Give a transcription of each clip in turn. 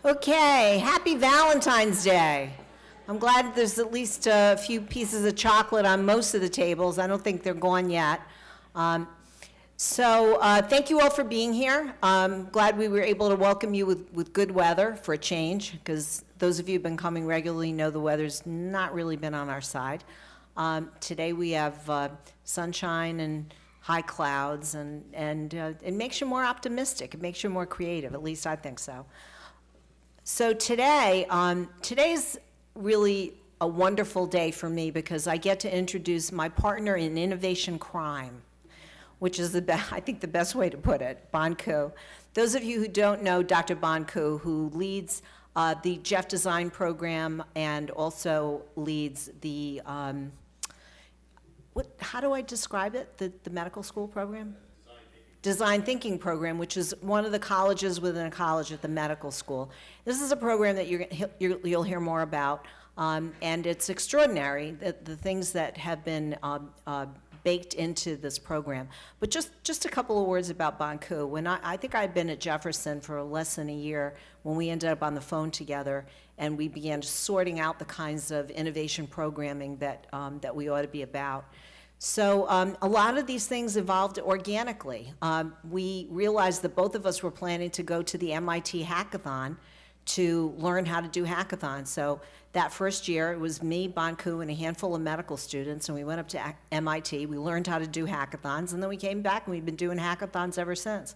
Okay, happy Valentine's Day. I'm glad there's at least a few pieces of chocolate on most of the tables. I don't think they're gone yet. Thank you all for being here. I'm glad we were able to welcome you with good weather for a change, because those of you who've been coming regularly know the weather's not really been on our side. Today we have sunshine and high clouds, and it makes you more optimistic. It makes you more creative, at least I think so. So today's really a wonderful day for me because I get to introduce my partner in innovation crime, which is I think the best way to put it, Bon Ku. Those of you who don't know Dr. Bon Ku, who leads the Jeff Design program and also leads the, how do I describe it, the medical school program? Design Thinking program, which is one of the colleges within a college at the medical school. This is a program that you'll hear more about, and it's extraordinary, the things that have been baked into this program. But just a couple of words about Bon Ku. When I think I'd been at Jefferson for less than a year when we ended up on the phone together, and we began sorting out the kinds of innovation programming that we ought to be about. So a lot of these things evolved organically. We realized that both of us were planning to go to the MIT hackathon to learn how to do hackathons. So that first year, it was me, Bon Ku, and a handful of medical students, and we went up to MIT. We learned how to do hackathons, and then we came back, and we've been doing hackathons ever since.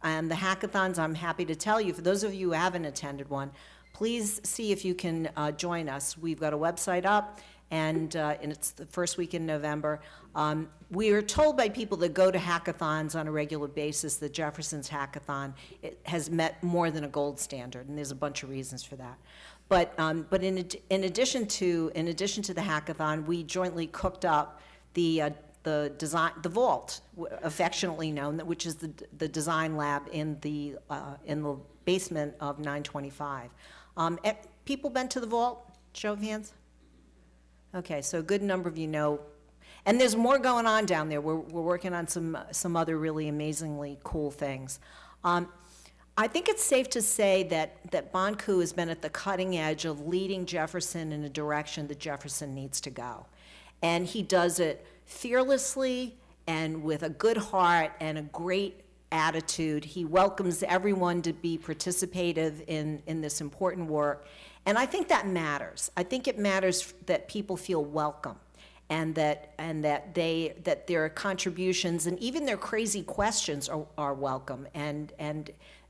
And the hackathons, I'm happy to tell you, for those of you who haven't attended one, please see if you can join us. We've got a website up, and it's the first week in November. We are told by people that go to hackathons on a regular basis that Jefferson's hackathon has met more than a gold standard, and there's a bunch of reasons for that. But in addition to the hackathon, we jointly cooked up the vault, affectionately known, which is the design lab in the basement of 925. People been to the vault? Show of hands. Okay, so a good number of you know, and there's more going on down there. We're working on some other really amazingly cool things. I think it's safe to say that Bon Ku has been at the cutting edge of leading Jefferson in a direction that Jefferson needs to go. And he does it fearlessly and with a good heart and a great attitude. He welcomes everyone to be participative in this important work. And I think that matters. I think it matters that people feel welcome, and that their contributions and even their crazy questions are welcome. And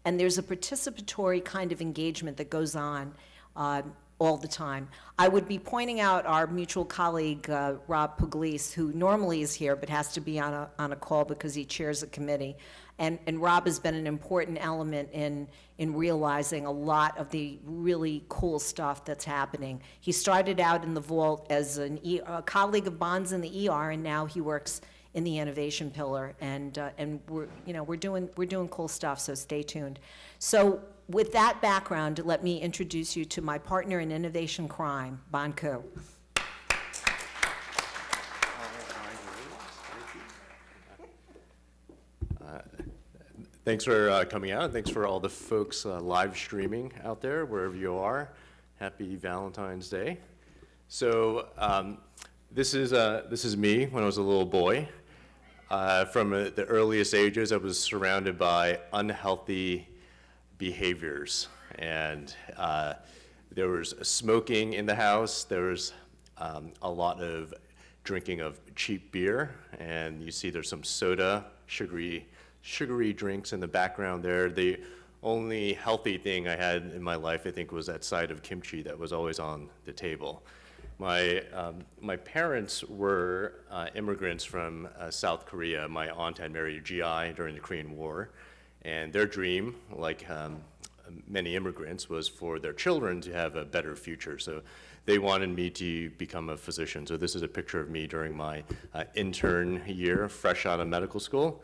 there's a participatory kind of engagement that goes on all the time. I would be pointing out our mutual colleague, Rob Pugliese, who normally is here but has to be on a call because he chairs a committee. And Rob has been an important element in realizing a lot of the really cool stuff that's happening. He started out in the vault as a colleague of Bond's in the ER, and now he works in the innovation pillar. And we're doing cool stuff. So stay tuned. So with that background, let me introduce you to my partner in innovation crime, Bon Ku. Thanks for coming out, and thanks for all the folks live streaming out there, wherever you are. Happy Valentine's Day. So this is me when I was a little boy. From the earliest ages, I was surrounded by unhealthy behaviors, and there was smoking in the house. There was a lot of drinking of cheap beer, and you see there's some soda, sugary drinks in the background there. The only healthy thing I had in my life, I think, was that side of kimchi that was always on the table. My parents were immigrants from South Korea. My aunt had married a GI during the Korean War, and their dream, like many immigrants, was for their children to have a better future. So they wanted me to become a physician. So this is a picture of me during my intern year, fresh out of medical school.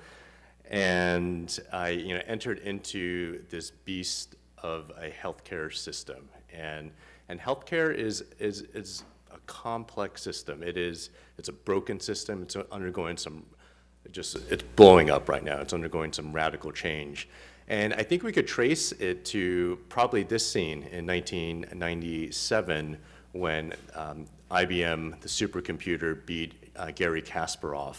And I entered into this beast of a healthcare system. And healthcare is a complex system. It's a broken system. It's undergoing it's blowing up right now. It's undergoing some radical change. And I think we could trace it to probably this scene in 1997 when IBM, the supercomputer, beat Garry Kasparov.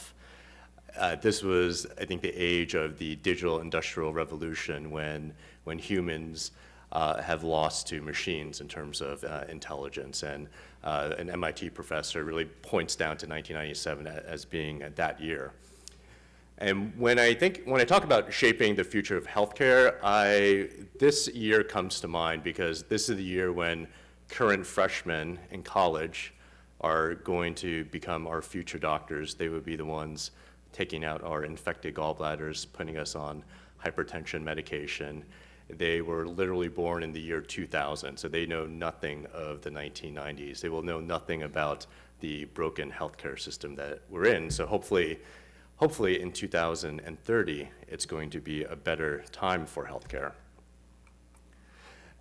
This was, I think, the age of the digital industrial revolution when humans have lost to machines in terms of intelligence. And an MIT professor really points down to 1997 as being that year. And when I talk about shaping the future of healthcare, this year comes to mind because this is the year when current freshmen in college are going to become our future doctors. They would be the ones taking out our infected gallbladders, putting us on hypertension medication. They were literally born in the year 2000, so they know nothing of the 1990s. They will know nothing about the broken healthcare system that we're in. So hopefully in 2030, it's going to be a better time for healthcare.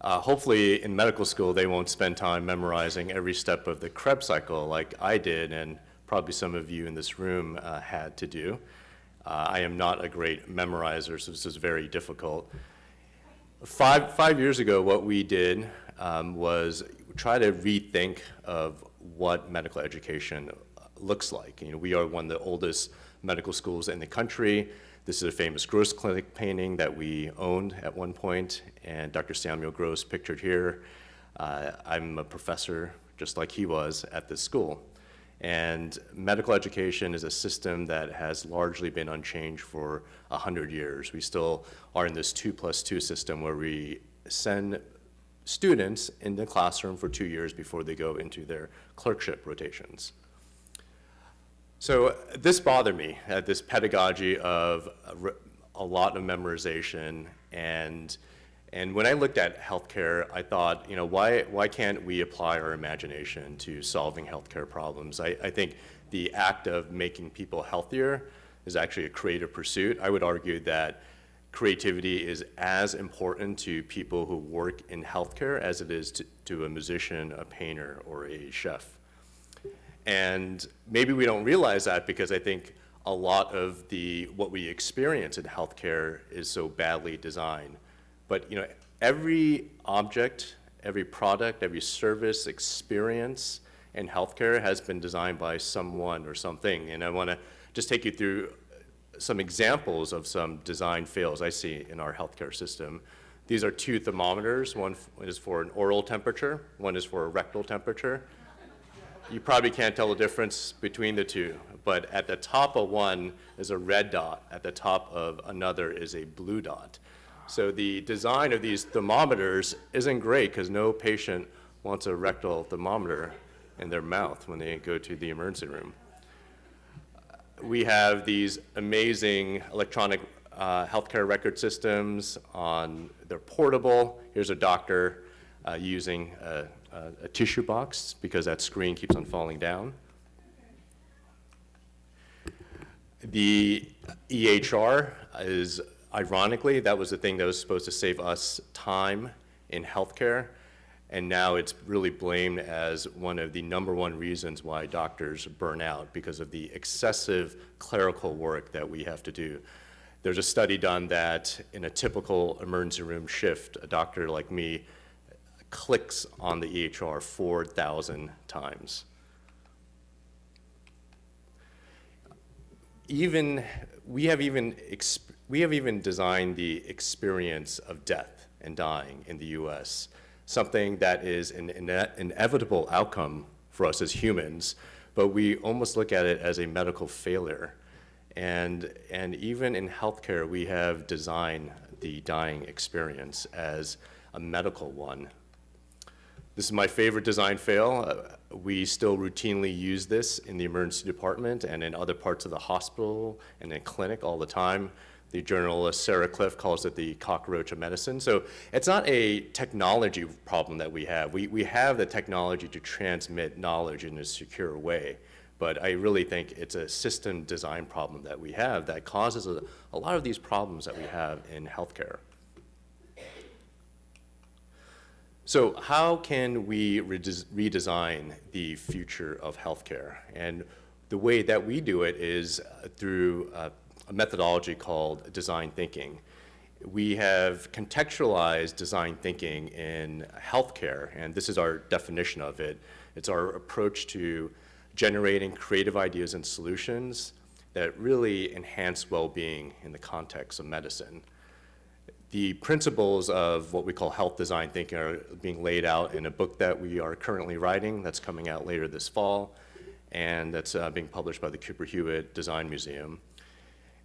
Hopefully in medical school, they won't spend time memorizing every step of the Krebs cycle like I did, and probably some of you in this room had to do. I am not a great memorizer, so this is very difficult. Five years ago, what we did was try to rethink of what medical education looks like. You know, we are one of the oldest medical schools in the country. This is a famous Gross Clinic painting that we owned at one point, and Dr. Samuel Gross pictured here. I'm a professor, just like he was, at this school. And medical education is a system that has largely been unchanged for 100 years. We still are in this 2+2 system where we send students in the classroom for 2 years before they go into their clerkship rotations. So this bothered me, this pedagogy of a lot of memorization, and when I looked at healthcare, I thought, you know, why can't we apply our imagination to solving healthcare problems? I think the act of making people healthier is actually a creative pursuit. I would argue that creativity is as important to people who work in healthcare as it is to a musician, a painter, or a chef. And maybe we don't realize that because I think a lot of what we experience in healthcare is so badly designed. But you know, every object, every product, every service, experience in healthcare has been designed by someone or something. And I want to just take you through some examples of some design fails I see in our healthcare system. These are two thermometers. One is for an oral temperature, one is for a rectal temperature. You probably can't tell the difference between the two, but at the top of one is a red dot, at the top of another is a blue dot. So the design of these thermometers isn't great because no patient wants a rectal thermometer in their mouth when they go to the emergency room. We have these amazing electronic healthcare record systems. They're portable. Here's a doctor using a tissue box because that screen keeps on falling down. The EHR is, ironically, that was the thing that was supposed to save us time in healthcare, and now it's really blamed as one of the #1 reasons why doctors burn out because of the excessive clerical work that we have to do. There's a study done that in a typical emergency room shift, a doctor like me clicks on the EHR 4,000 times. We have even designed the experience of death and dying in the US, something that is an inevitable outcome for us as humans, but we almost look at it as a medical failure. And even in healthcare, we have designed the dying experience as a medical one. This is my favorite design fail. We still routinely use this in the emergency department and in other parts of the hospital and in clinic all the time. The journalist Sarah Cliff calls it the cockroach of medicine. So it's not a technology problem that we have. We have the technology to transmit knowledge in a secure way, but I really think it's a system design problem that we have that causes a lot of these problems that we have in healthcare. So how can we redesign the future of healthcare? And the way that we do it is through a methodology called design thinking. we have contextualized design thinking in healthcare, and this is our definition of it. It's our approach to generating creative ideas and solutions that really enhance well-being in the context of medicine. The principles of what we call health design thinking are being laid out in a book that we are currently writing that's coming out later this fall, and that's being published by the Cooper Hewitt Design Museum.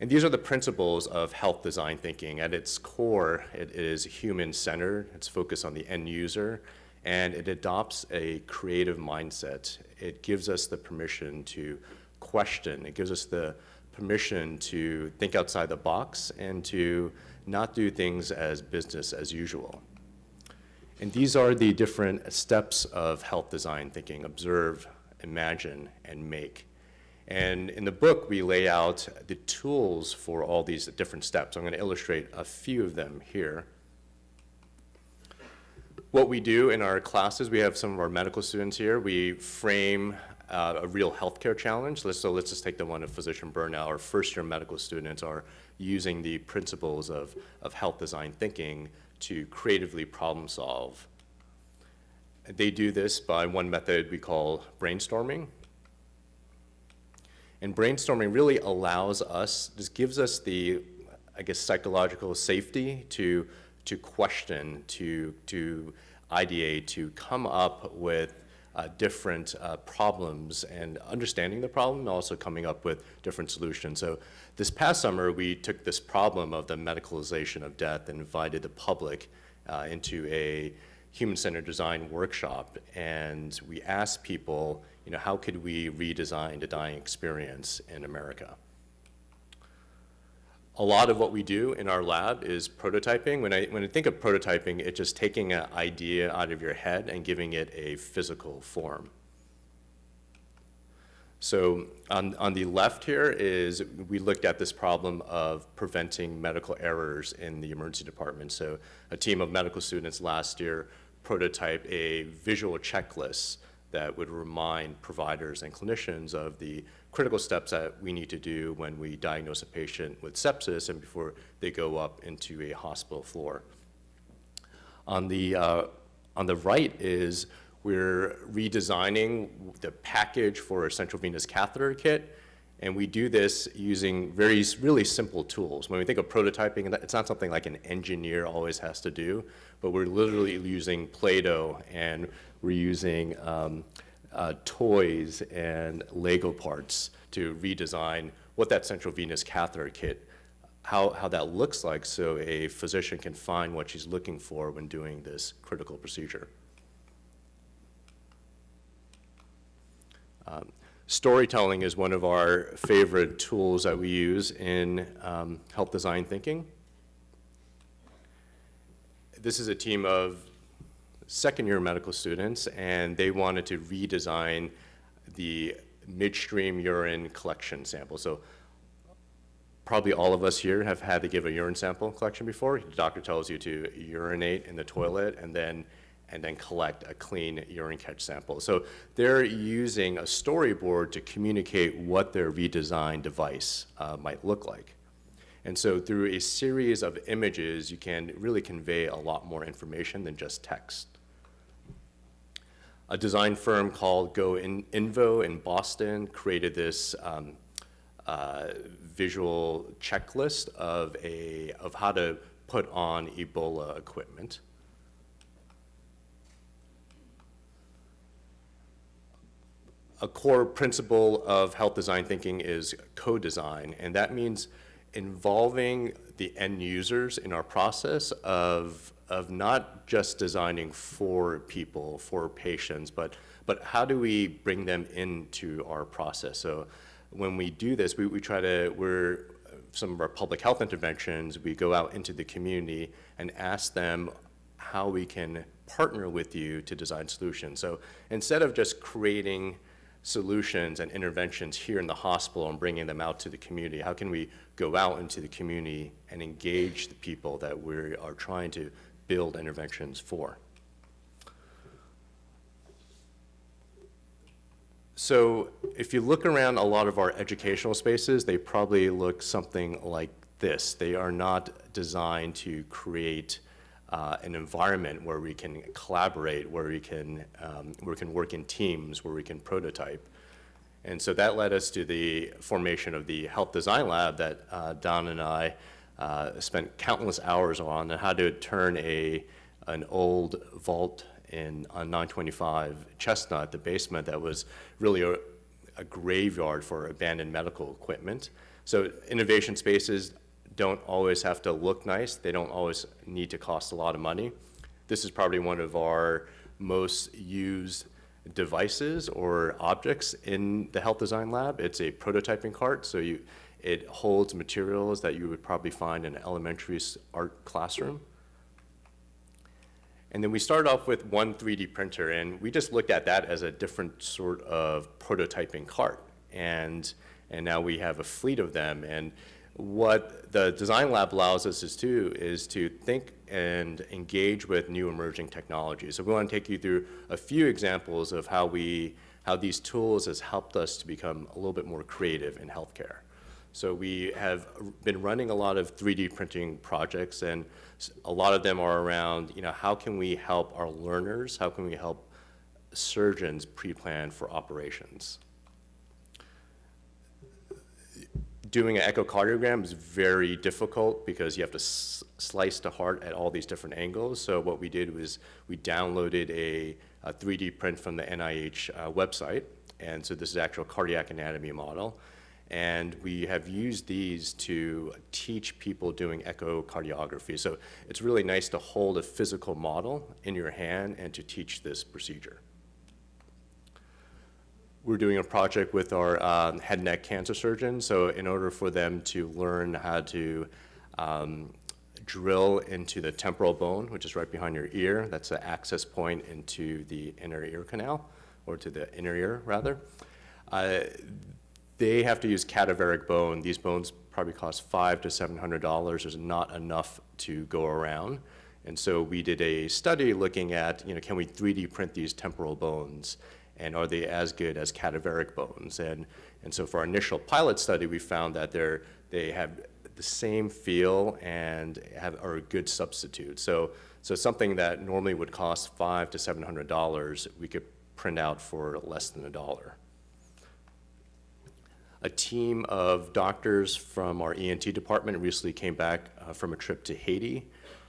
And these are the principles of health design thinking. At its core, it is human-centered, it's focused on the end user, and it adopts a creative mindset. It gives us the permission to question, it gives us the permission to think outside the box and to not do things as business as usual. And these are the different steps of health design thinking: observe, imagine, and make. And in the book, we lay out the tools for all these different steps. I'm going to illustrate a few of them here. What we do in our classes, we have some of our medical students here. We frame a real healthcare challenge. So let's just take the one of physician burnout. Our first-year medical students are using the principles of health design thinking to creatively problem solve. They do this by one method we call brainstorming. And brainstorming really allows us, just gives us the, I guess, psychological safety to question, to ideate, to come up with different problems and understanding the problem, and also coming up with different solutions. So this past summer, we took this problem of the medicalization of death and invited the public into a human-centered design workshop, and we asked people, how could we redesign the dying experience in America? A lot of what we do in our lab is prototyping. When I think of prototyping, it's just taking an idea out of your head and giving it a physical form. So on the left here is, we looked at this problem of preventing medical errors in the emergency department. So a team of medical students last year prototyped a visual checklist that would remind providers and clinicians of the critical steps that we need to do when we diagnose a patient with sepsis and before they go up into a hospital floor. On the right is, we're redesigning the package for a central venous catheter kit, and we do this using really simple tools. When we think of prototyping, it's not something like an engineer always has to do, but we're literally using Play-Doh, and we're using toys and Lego parts to redesign what that central venous catheter kit, how that looks like, so a physician can find what she's looking for when doing this critical procedure. Storytelling is one of our favorite tools that we use in health design thinking. This is a team of second-year medical students, and they wanted to redesign the midstream urine collection sample. So probably all of us here have had to give a urine sample collection before. The doctor tells you to urinate in the toilet and then collect a clean urine catch sample. So they're using a storyboard to communicate what their redesigned device might look like. And so through a series of images, you can really convey a lot more information than just text. A design firm called Invo in Boston created this visual checklist of how to put on Ebola equipment. A core principle of health design thinking is co-design, and that means involving the end users in our process of not just designing for people, for patients, but how do we bring them into our process? So when we do this, some of our public health interventions, we go out into the community and ask them how we can partner with you to design solutions. So instead of just creating solutions and interventions here in the hospital and bringing them out to the community, how can we go out into the community and engage the people that we are trying to build interventions for? So if you look around a lot of our educational spaces, they probably look something like this. They are not designed to create an environment where we can collaborate, where we can work in teams, where we can prototype. And so that led us to the formation of the Health Design Lab that Don and I spent countless hours on how to turn an old vault on 925 Chestnut, the basement that was really a graveyard for abandoned medical equipment. So innovation spaces don't always have to look nice. They don't always need to cost a lot of money. This is probably one of our most used devices or objects in the Health Design Lab. It's a prototyping cart, so it holds materials that you would probably find in an elementary art classroom. And then we started off with one 3D printer, and we just looked at that as a different sort of prototyping cart. And now we have a fleet of them. And what the Design Lab allows us is to think and engage with new emerging technologies. So we want to take you through a few examples of how these tools has helped us to become a little bit more creative in healthcare. So we have been running a lot of 3D printing projects, and a lot of them are around, how can we help our learners? How can we help surgeons pre-plan for operations? Doing an echocardiogram is very difficult because you have to slice the heart at all these different angles. So what we did was we downloaded a 3D print from the NIH website. And so this is actual cardiac anatomy model. And we have used these to teach people doing echocardiography. So it's really nice to hold a physical model in your hand and to teach this procedure. We're doing a project with our head and neck cancer surgeons. So in order for them to learn how to drill into the temporal bone, which is right behind your ear, that's an access point into the inner ear canal, or to the inner ear, rather. They have to use cadaveric bone. These bones probably cost $500 to $700. There's not enough to go around. And so we did a study looking at, can we 3D print these temporal bones? And are they as good as cadaveric bones? And so for our initial pilot study, we found that they have the same feel and are a good substitute. So something that normally would cost $500 to $700, we could print out for less than $1. A team of doctors from our ENT department recently came back from a trip to Haiti,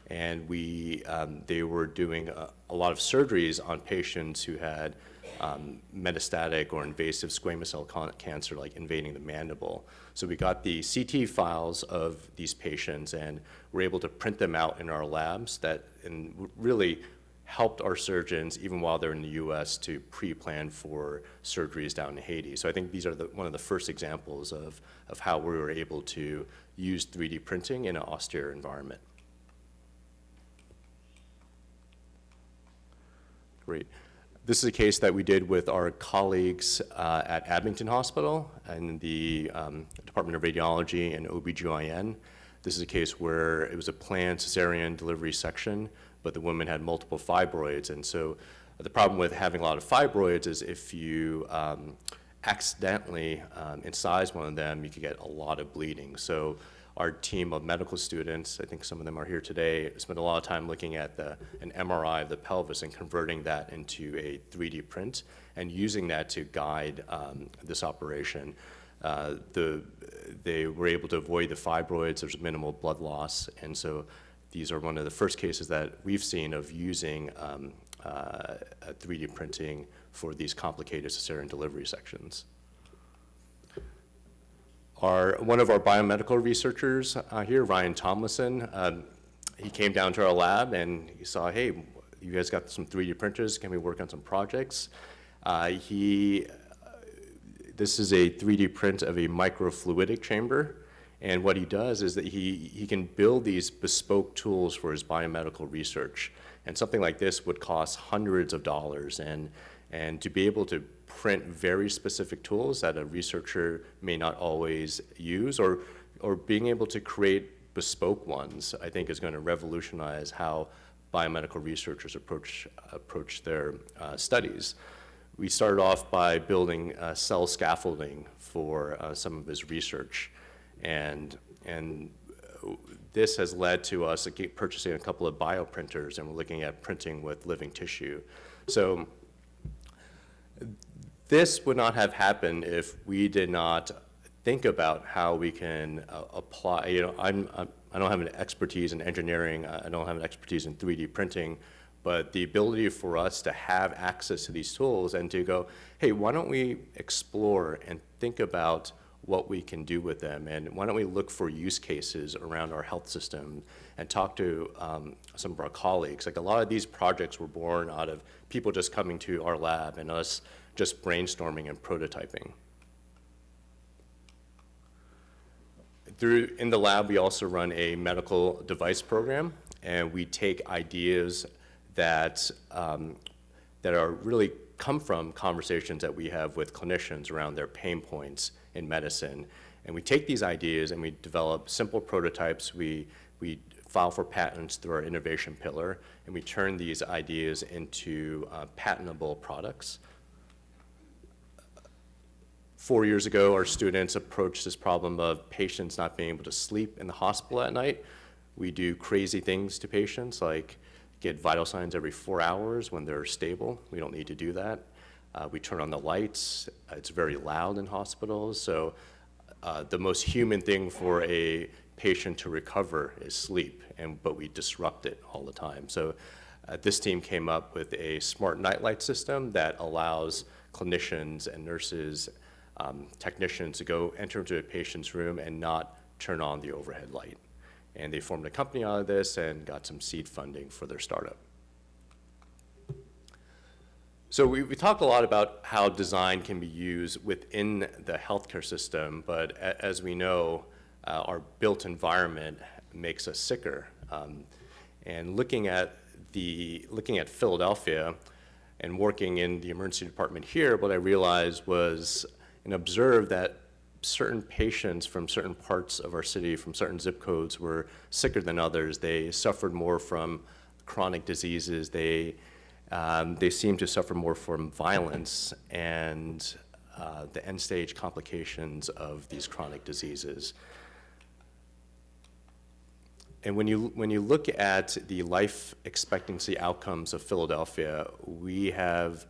and they were doing a lot of surgeries on patients who had metastatic or invasive squamous cell cancer, like invading the mandible. So we got the CT files of these patients and were able to print them out in our labs and really helped our surgeons, even while they're in the US, to pre-plan for surgeries down in Haiti. So I think these are one of the first examples of how we were able to use 3D printing in an austere environment. Great. This is a case that we did with our colleagues at Abington Hospital and the Department of Radiology and OBGYN. This is a case where it was a planned cesarean delivery section, but the woman had multiple fibroids. And so the problem with having a lot of fibroids is if you accidentally incise one of them, you could get a lot of bleeding. So our team of medical students, I think some of them are here today, spent a lot of time looking at an MRI of the pelvis and converting that into a 3D print and using that to guide this operation. They were able to avoid the fibroids. There's minimal blood loss. And so these are one of the first cases that we've seen of using 3D printing for these complicated cesarean delivery sections. One of our biomedical researchers here, Ryan Tomlinson, he came down to our lab and he saw, hey, you guys got some 3D printers, can we work on some projects? This is a 3D print of a microfluidic chamber. And what he does is that he can build these bespoke tools for his biomedical research. And something like this would cost hundreds of dollars. And to be able to print very specific tools that a researcher may not always use, or being able to create bespoke ones, I think is going to revolutionize how biomedical researchers approach their studies. We started off by building cell scaffolding for some of his research. And this has led to us purchasing a couple of bioprinters, and we're looking at printing with living tissue. So this would not have happened if we did not think about how we can apply. I don't have an expertise in engineering. I don't have an expertise in 3D printing, but the ability for us to have access to these tools and to go, hey, why don't we explore and think about what we can do with them, and why don't we look for use cases around our health system and talk to some of our colleagues. Like, a lot of these projects were born out of people just coming to our lab and us just brainstorming and prototyping. In the lab, we also run a medical device program, and we take ideas that are really come from conversations that we have with clinicians around their pain points in medicine. And we take these ideas and we develop simple prototypes. We file for patents through our innovation pillar, and we turn these ideas into patentable products. 4 years ago, our students approached this problem of patients not being able to sleep in the hospital at night. We do crazy things to patients, like get vital signs every 4 hours when they're stable. We don't need to do that. We turn on the lights. It's very loud in hospitals. So the most human thing for a patient to recover is sleep, but we disrupt it all the time. So this team came up with a smart nightlight system that allows clinicians and nurses, technicians to go enter into a patient's room and not turn on the overhead light. And they formed a company out of this and got some seed funding for their startup. So we talk a lot about how design can be used within the healthcare system, but as we know, our built environment makes us sicker. And looking at Philadelphia and working in the emergency department here, what I realized was and observed that certain patients from certain parts of our city, from certain zip codes, were sicker than others. They suffered more from chronic diseases. They seemed to suffer more from violence and the end-stage complications of these chronic diseases. And when you look at the life expectancy outcomes of Philadelphia, we have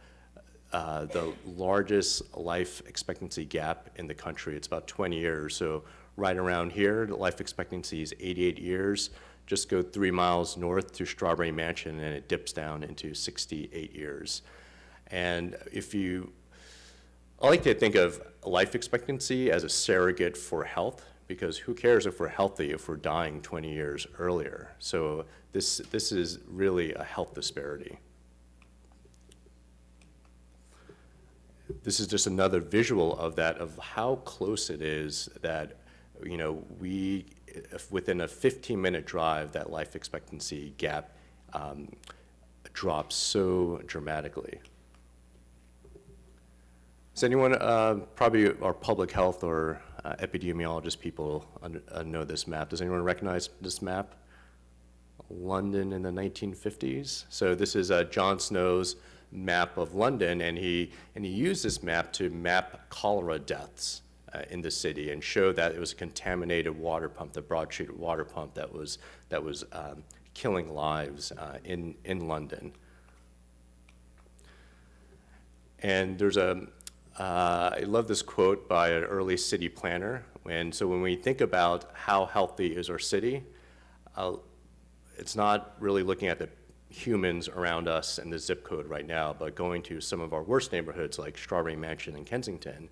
the largest life expectancy gap in the country. It's about 20 years. So right around here, the life expectancy is 88 years. Just go 3 miles north to Strawberry Mansion, and it dips down into 68 years. And I like to think of life expectancy as a surrogate for health, because who cares if we're healthy if we're dying 20 years earlier? So this is really a health disparity. This is just another visual of that, of how close it is that, within a 15-minute drive, that life expectancy gap drops so dramatically. Does anyone, probably our public health or epidemiologist people know this map? Does anyone recognize this map? London in the 1950s. So this is John Snow's map of London, and he used this map to map cholera deaths in the city and show that it was a contaminated water pump, the Broad Street water pump that was killing lives in London. And there's I love this quote by an early city planner. So when we think about how healthy is our city, it's not really looking at the humans around us and the zip code right now, but going to some of our worst neighborhoods like Strawberry Mansion and Kensington.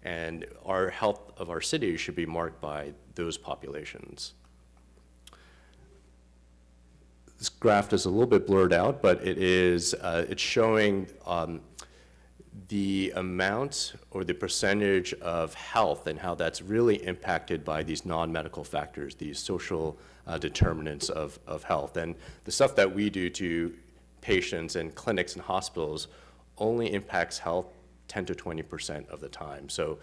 And our health of our city should be marked by those populations. This graph is a little bit blurred out, but it's showing the amount or the percentage of health and how that's really impacted by these non-medical factors, these social determinants of health. And the stuff that we do to patients and clinics and hospitals only impacts health 10 to 20% of the time. So,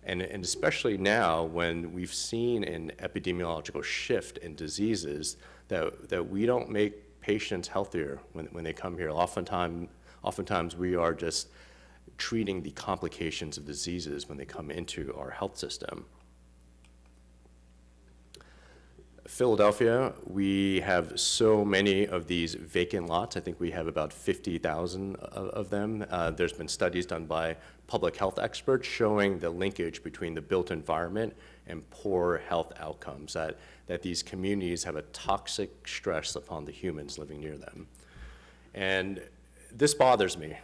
and especially now when we've seen an epidemiological shift in diseases, that we don't make patients healthier when they come here. Oftentimes we are just treating the complications of diseases when they come into our health system. Philadelphia, we have so many of these vacant lots. I think we have about 50,000 of them. There's been studies done by public health experts showing the linkage between the built environment and poor health outcomes, that these communities have a toxic stress upon the humans living near them. And this bothers me,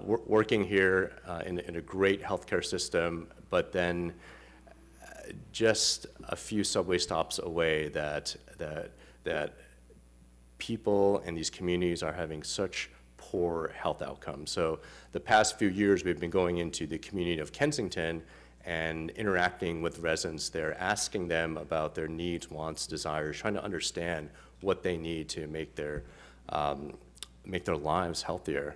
working here in a great healthcare system, but then just a few subway stops away that people in these communities are having such poor health outcomes. So the past few years, we've been going into the community of Kensington and interacting with residents there, asking them about their needs, wants, desires, trying to understand what they need to make their lives healthier.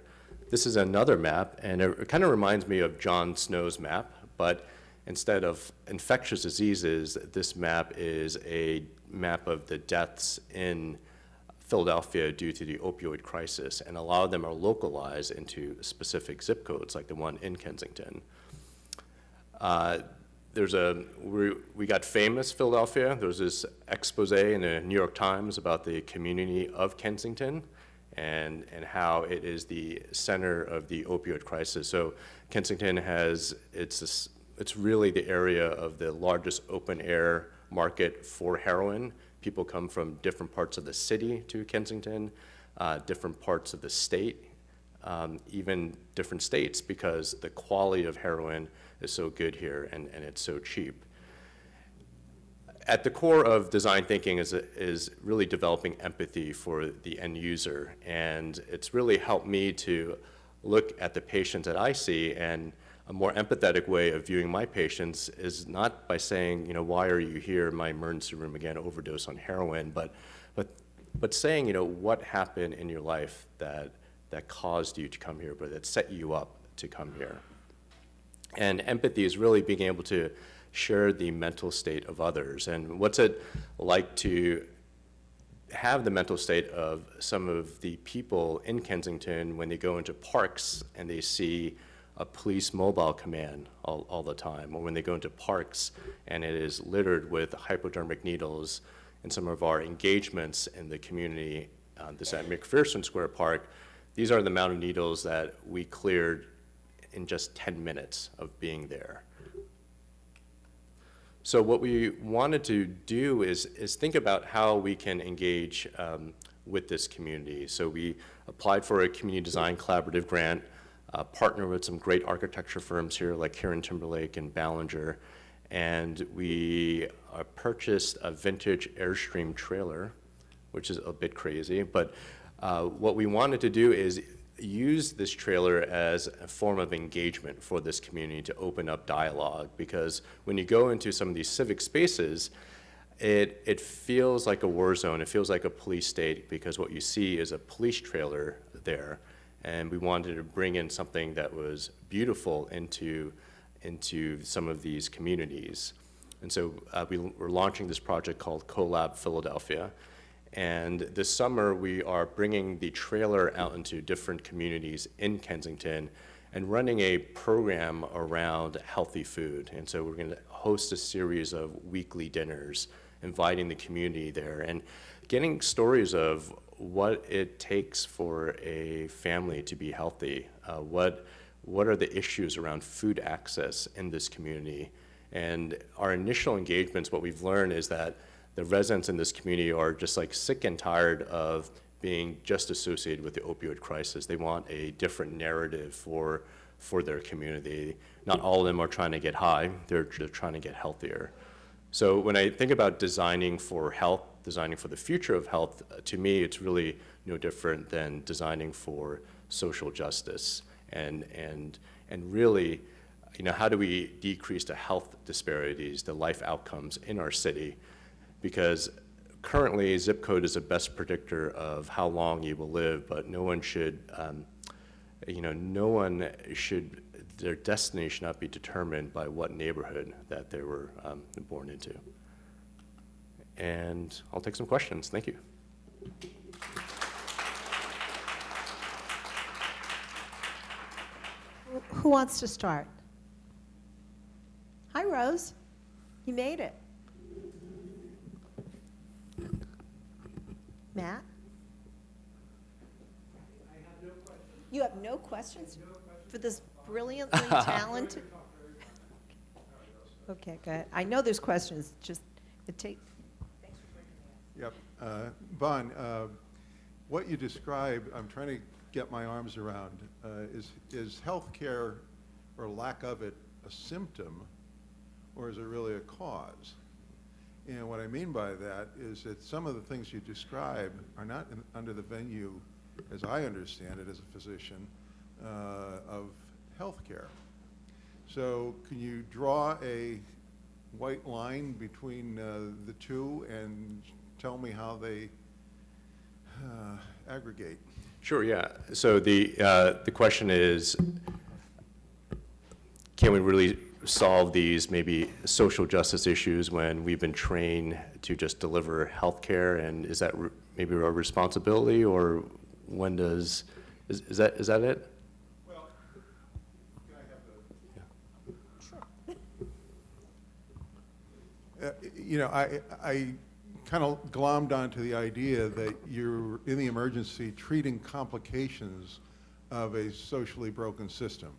This is another map, and it kind of reminds me of John Snow's map, but instead of infectious diseases, this map is a map of the deaths in Philadelphia due to the opioid crisis, and a lot of them are localized into specific zip codes, like the one in Kensington. We got famous Philadelphia. There was this expose in the New York Times about the community of Kensington and how it is the center of the opioid crisis. So Kensington it's really the area of the largest open air market for heroin. People come from different parts of the city to Kensington, different parts of the state, even different states, because the quality of heroin is so good here and it's so cheap. At the core of design thinking is really developing empathy for the end user. And it's really helped me to look at the patients that I see, and a more empathetic way of viewing my patients is not by saying, why are you here in my emergency room again, overdose on heroin, but saying, what happened in your life that caused you to come here, but that set you up to come here. And empathy is really being able to share the mental state of others. And what's it like to have the mental state of some of the people in Kensington when they go into parks and they see a police mobile command all the time, or when they go into parks and it is littered with hypodermic needles. In some of our engagements in the community, this at McPherson Square Park, these are the amount of needles that we cleared in just 10 minutes of being there. So what we wanted to do is think about how we can engage with this community. So we applied for a community design collaborative grant, partner with some great architecture firms here like Kieran Timberlake and Ballinger, and we purchased a vintage Airstream trailer, which is a bit crazy, but what we wanted to do is use this trailer as a form of engagement for this community to open up dialogue, because when you go into some of these civic spaces, it feels like a war zone, it feels like a police state, because what you see is a police trailer there. And we wanted to bring in something that was beautiful into some of these communities. And so we're launching this project called Collab Philadelphia. And this summer, we are bringing the trailer out into different communities in Kensington and running a program around healthy food. And so we're going to host a series of weekly dinners, inviting the community there and getting stories of what it takes for a family to be healthy. What are the issues around food access in this community? And our initial engagements, what we've learned is that the residents in this community are just like sick and tired of being just associated with the opioid crisis. They want a different narrative for their community. Not all of them are trying to get high, they're trying to get healthier. So when I think about designing for health, designing for the future of health, to me it's really no different than designing for social justice. And really, how do we decrease the health disparities, the life outcomes in our city? Because currently, zip code is the best predictor of how long you will live, but no one should, their destiny should not be determined by what neighborhood that they were born into. And I'll take some questions. Thank you. Who wants to start? Hi, Rose. You made it. You have no questions for this brilliantly talented? Okay, go ahead. I know there's questions, just it take. Yep. Bon, what you described, I'm trying to get my arms around. Is healthcare or lack of it a symptom, or is it really a cause? And what I mean by that is that some of the things you describe are not under the venue, as I understand it as a physician, of healthcare. So can you draw a white line between the two and tell me how they aggregate? Sure, yeah. So the question is, can we really solve these maybe social justice issues when we've been trained to just deliver healthcare, and is that maybe our responsibility, or when does, is that it? Well, can I have the... Sure. You know, I kind of glommed onto the idea that you're in the emergency treating complications of a socially broken system.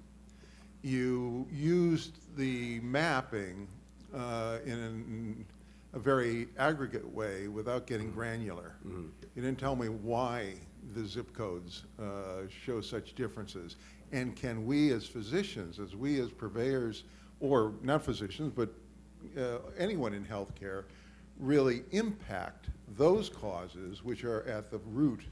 You used the mapping in a very aggregate way without getting granular. Mm-hmm. You didn't tell me why the zip codes show such differences. And can we as physicians, as we as purveyors, or not physicians, but anyone in healthcare, really impact those causes which are at the root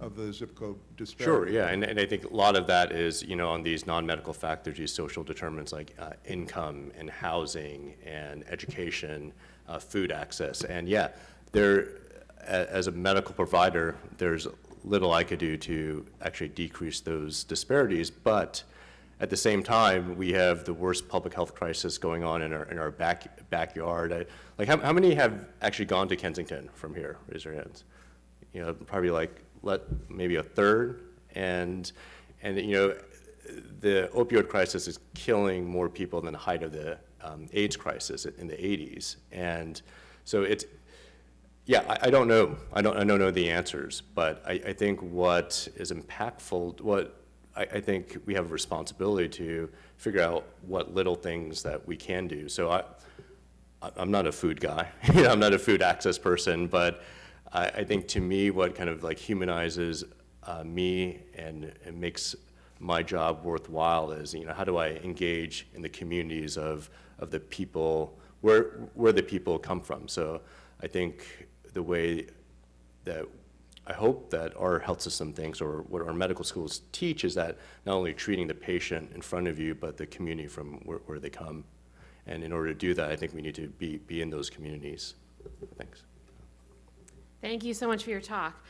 of the zip code disparity? Sure, yeah, and I think a lot of that is, you know, on these non-medical factors, these social determinants like income and housing and education, food access, and yeah, there, as a medical provider, there's little I could do to actually decrease those disparities, but at the same time, we have the worst public health crisis going on in our backyard. Like, how many have actually gone to Kensington from here? Raise your hands. You know, probably like maybe a third, and you know, the opioid crisis is killing more people than the height of the AIDS crisis in the 80s, and so it's, yeah, I don't know. I don't know the answers, but I think what is impactful, what I think we have a responsibility to figure out what little things that we can do. So I'm not a food guy. You know, I'm not a food access person, but I think to me what kind of like humanizes me and makes my job worthwhile is, you know, how do I engage in the communities of the people, where the people come from. So I think the way that I hope that our health system thinks, or what our medical schools teach, is that not only treating the patient in front of you, but the community from where they come. And in order to do that, I think we need to be in those communities. Thanks. Thank you so much for your talk.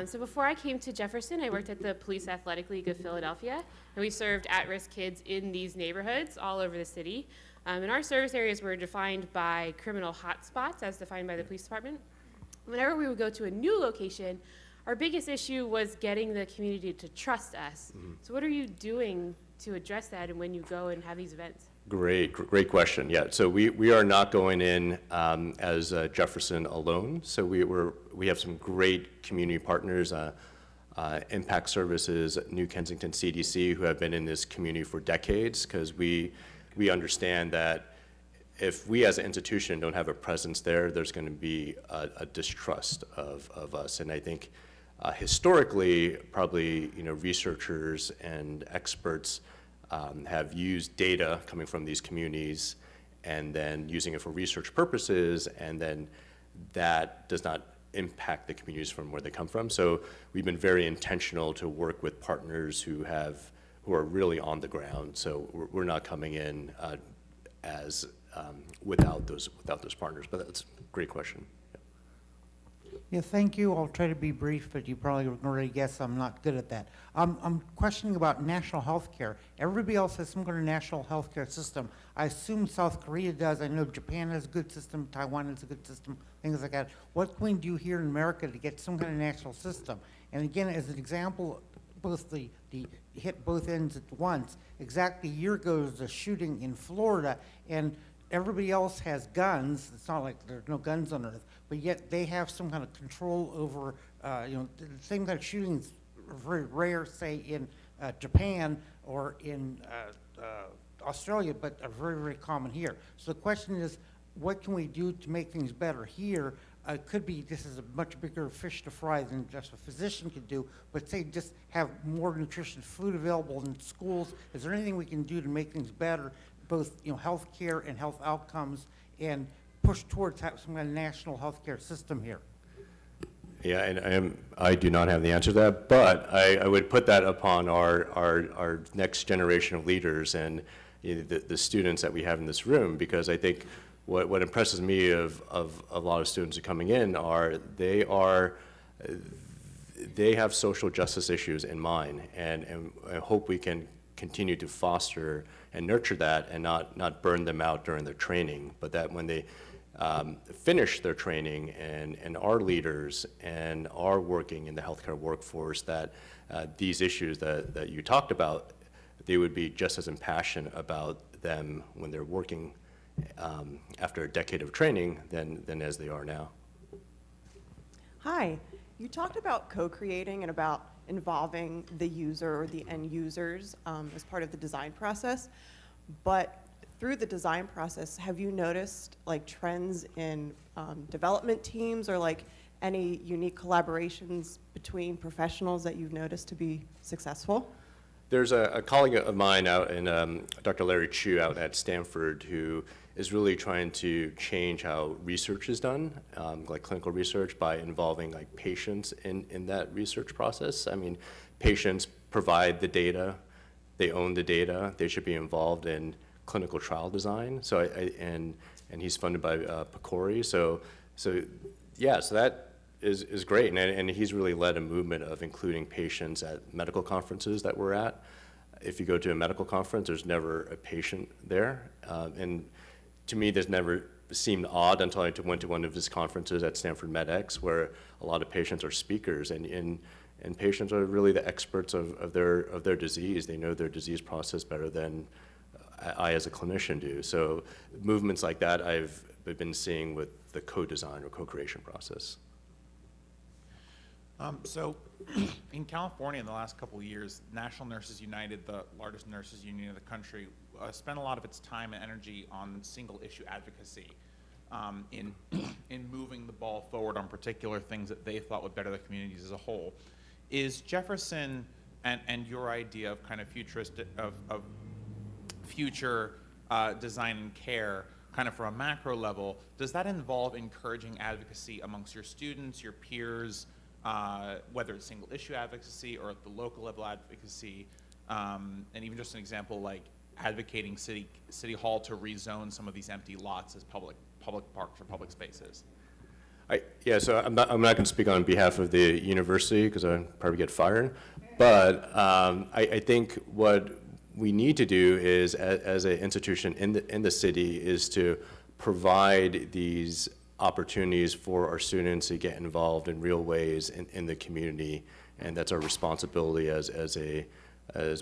So before I came to Jefferson, I worked at the Police Athletic League of Philadelphia, and we served at-risk kids in these neighborhoods all over the city. And our service areas were defined by criminal hotspots, as defined by the police department. Whenever we would go to a new location, our biggest issue was getting the community to trust us. Mm-hmm. So what are you doing to address that, and when you go and have these events? Great question. Yeah, so we are not going in as Jefferson alone. So we have some great community partners, Impact Services, New Kensington CDC, who have been in this community for decades, because we understand that if we as an institution don't have a presence there, there's going to be a distrust of us. And I think historically, probably, you know, researchers and experts have used data coming from these communities and then using it for research purposes, and then that does not impact the communities from where they come from. So we've been very intentional to work with partners who are really on the ground. So we're not coming in as without those partners. But that's a great question. Yeah, thank you. I'll try to be brief, but you probably already guess I'm not good at that. I'm questioning about national health care. Everybody else has some kind of national health care system. I assume South Korea does. I know Japan has a good system. Taiwan has a good system, things like that. What can we do here in America to get some kind of national system? And again, as an example, both the hit both ends at once. Exactly a year ago, there was a shooting in Florida, and everybody else has guns. It's not like there's no guns on earth, but yet they have some kind of control over, you know, the same kind of shootings very rare, say, in Japan or in Australia, but are very, very common here. So the question is, what can we do to make things better here? Could be this is a much bigger fish to fry than just a physician could do, but say just have more nutritious food available in schools. Is there anything we can do to make things better, both health care and health outcomes, and push towards some kind of national healthcare system here? Yeah, and I do not have the answer to that, but I would put that upon our next generation of leaders and the students that we have in this room, because I think what impresses me of a lot of students who are coming in are they have social justice issues in mind, and I hope we can continue to foster and nurture that and not burn them out during their training, but that when they finish their training and are leaders and are working in the healthcare workforce, that these issues that you talked about, they would be just as impassioned about them when they're working after a decade of training than as they are now. Hi, you talked about co-creating and about involving the user or the end users as part of the design process, but through the design process, have you noticed like trends in development teams or like any unique collaborations between professionals that you've noticed to be successful? There's a colleague of mine out in Dr. Larry Chu out at Stanford who is really trying to change how research is done, like clinical research, by involving like patients in that research process. I mean, patients provide the data, they own the data, they should be involved in clinical trial design. So and he's funded by PCORI. So that is great, and he's really led a movement of including patients at medical conferences that we're at. If you go to a medical conference, there's never a patient there, and to me, this never seemed odd until I went to one of his conferences at Stanford MedX, where a lot of patients are speakers, and patients are really the experts of their disease. They know their disease process better than I as a clinician do. So movements like that I've been seeing with the co-design or co-creation process. So in California in the last couple of years, National Nurses United, the largest nurses union in the country, spent a lot of its time and energy on single issue advocacy in moving the ball forward on particular things that they thought would better the communities as a whole. Is Jefferson and your idea of kind of futuristic, of future design and care, kind of from a macro level, does that involve encouraging advocacy amongst your students, your peers, whether it's single issue advocacy or at the local level advocacy, and even just an example like advocating City Hall to rezone some of these empty lots as public parks or public spaces? So I'm not going to speak on behalf of the university because I'll probably get fired, but I think what we need to do is, as an institution in the city, is to provide these opportunities for our students to get involved in real ways in the community, and that's our responsibility as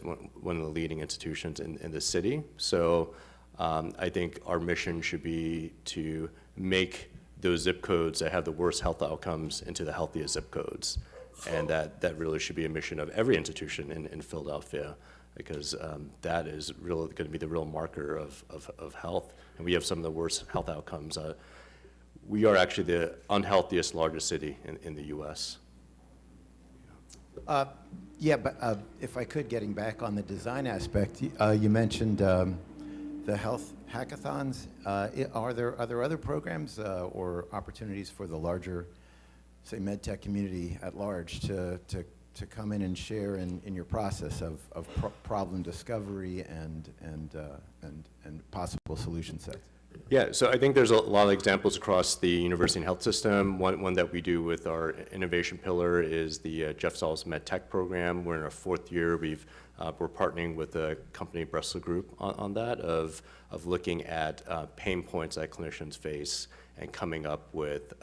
one of the leading institutions in the city. So I think our mission should be to make those zip codes that have the worst health outcomes into the healthiest zip codes, and that really should be a mission of every institution in Philadelphia, because that is really going to be the real marker of health, and we have some of the worst health outcomes. We are actually the unhealthiest largest city in the U.S. Yeah, but if I could, getting back on the design aspect, you mentioned the health hackathons. Are there other programs or opportunities for the larger, say, medtech community at large to come in and share in your process of problem discovery and possible solution sets? Yeah, so I think there's a lot of examples across the university and health system. One that we do with our innovation pillar is the Jeff Saul's MedTech program. We're in our 4th year. We're partnering with the company Bressel Group on that, of looking at pain points that clinicians face and coming up with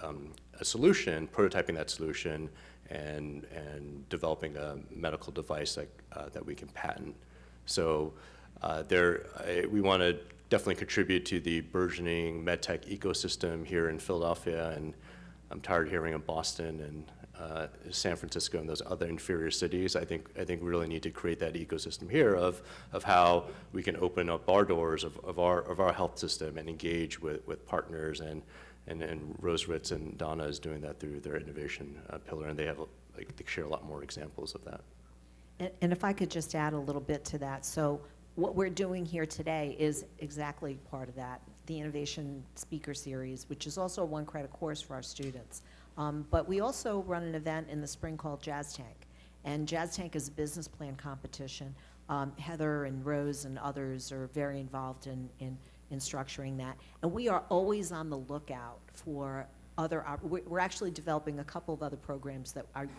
a solution, prototyping that solution, and developing a medical device that we can patent. So we want to definitely contribute to the burgeoning medtech ecosystem here in Philadelphia, and I'm tired of hearing of Boston San Francisco and those other inferior cities. I think we really need to create that ecosystem here of how we can open up our doors of our health system and engage with partners, and Rose Ritz and Donna is doing that through their innovation pillar, and they share a lot more examples of that. And if I could just add a little bit to that. So what we're doing here today is exactly part of that, the Innovation Speaker Series, which is also a one-credit course for our students. But we also run an event in the spring called Jazz Tank. And Jazz Tank is a business plan competition. Heather and Rose and others are very involved in structuring that. And we are always on the lookout for other, we're actually developing a couple of other programs that are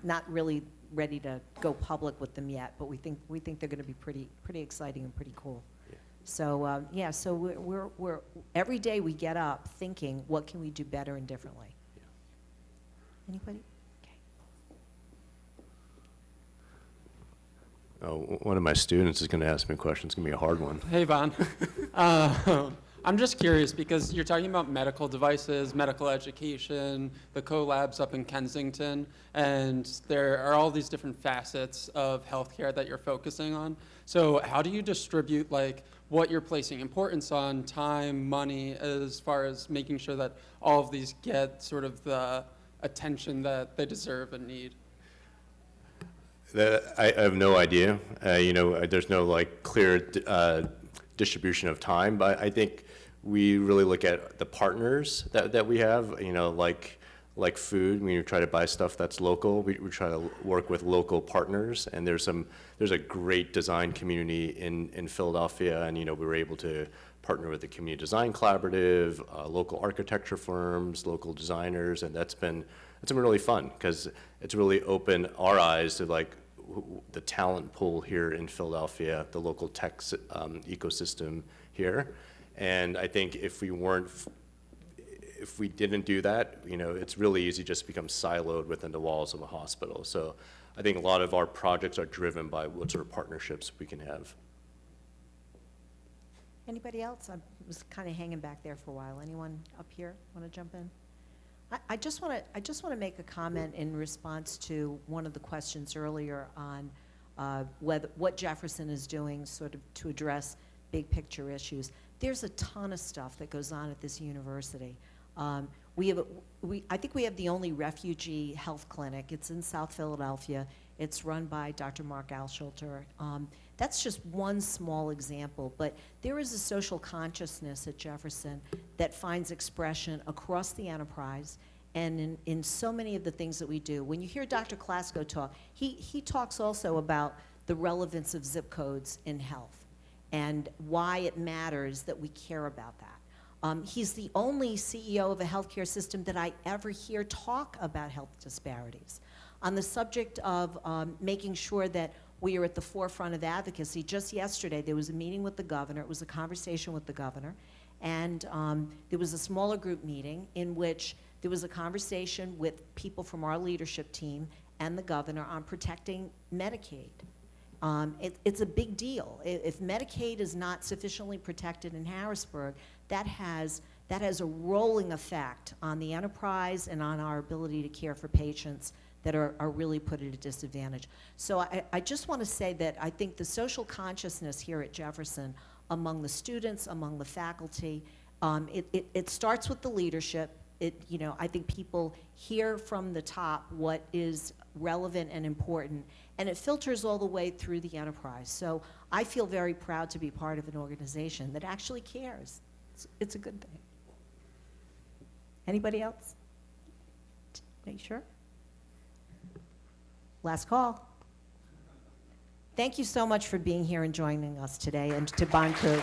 not really ready to go public with them yet, but we think they're going to be pretty exciting and pretty cool. Yeah. So yeah, so we're every day we get up thinking, what can we do better and differently? Yeah. Anybody? Okay. Oh, one of my students is going to ask me a question. It's going to be a hard one. Hey, Von. I'm just curious because you're talking about medical devices, medical education, the co-labs up in Kensington, and there are all these different facets of healthcare that you're focusing on. So how do you distribute what you're placing importance on, time, money, as far as making sure that all of these get sort of the attention that they deserve and need? I have no idea. There's no clear distribution of time, but I think we really look at the partners that we have. Like food, when you try to buy stuff that's local, we try to work with local partners. And there's a great design community in Philadelphia, and we were able to partner with the Community Design Collaborative, local architecture firms, local designers, and it's been really fun because it's really opened our eyes to the talent pool here in Philadelphia, the local tech ecosystem here. And I think if we didn't do that, it's really easy just to become siloed within the walls of a hospital. So I think a lot of our projects are driven by what sort of partnerships we can have. Anybody else? I was kind of hanging back there for a while. Anyone up here want to jump in? I just want to make a comment in response to one of the questions earlier on what Jefferson is doing sort of to address big picture issues. There's a ton of stuff that goes on at this university. I think we have the only refugee health clinic. It's in South Philadelphia. It's run by Dr. Mark Alschulter. That's just one small example, but there is a social consciousness at Jefferson that finds expression across the enterprise and in so many of the things that we do. When you hear Dr. Klasko talk, he talks also about the relevance of zip codes in health and why it matters that we care about that. He's the only CEO of a healthcare system that I ever hear talk about health disparities. On the subject of making sure that we are at the forefront of advocacy, just yesterday there was a meeting with the governor. It was a conversation with the governor, and there was a smaller group meeting in which there was a conversation with people from our leadership team and the governor on protecting Medicaid. It's a big deal. If Medicaid is not sufficiently protected in Harrisburg, that has a rolling effect on the enterprise and on our ability to care for patients that are really put at a disadvantage. So I just want to say that I think the social consciousness here at Jefferson among the students, among the faculty, it starts with the leadership. I think people hear from the top what is relevant and important, and it filters all the way through the enterprise. So I feel very proud to be part of an organization that actually cares. It's a good thing. Anybody else? Are you sure? Last call. Thank you so much for being here and joining us today, and to Bond Crew.